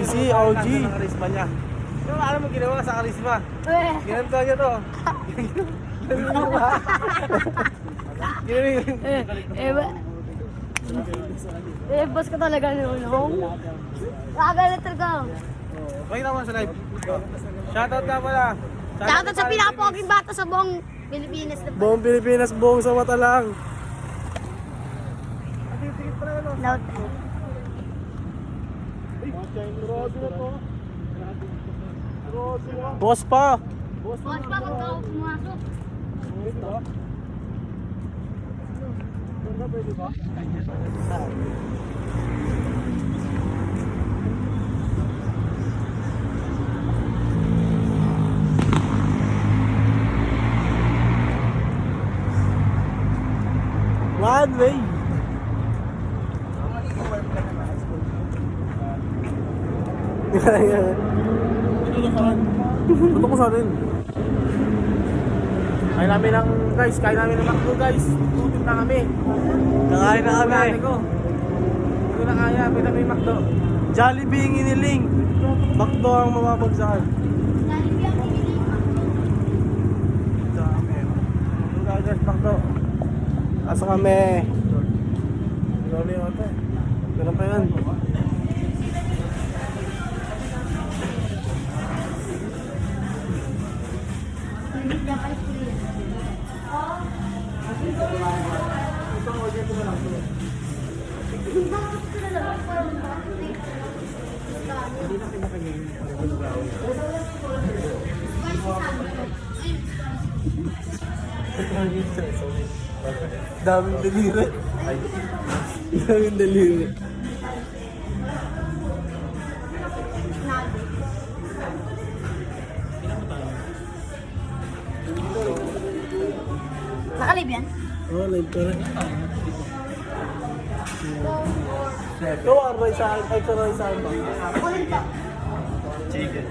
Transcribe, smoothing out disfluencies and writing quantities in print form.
JC, OG. Ang karisma niya. Pero alam mo ginawa sa karisma? Ginanto niya to. Boss ka talaga noon. Nakagalit talaga. Pakita mo sa live. Shoutout nga pala. Shoutout sa pinakapoging bata sa buong Pilipinas. Buong Pilipinas, buong sa mata lang. Laut. Boss pa. Boss pa kung ako pumasok. One way. Tutok ko sa atin. Kain namin ng guys, kain namin ng McDo guys. Tutin na kami. Kakain na kami. Hindi na kaya, pinag yung McDo. Jollibee ang iniling. McDo ang mapapagsahan. Guys, McDo. Asa kami. Lolo yung ate. Ganun pa yan. Daming daliri. Daming daliri. Nakalib yan? Oh, live ka rin. Ito, aray sa akin. Ay, ito aray sa akin ba? Kulit pa. Chicken.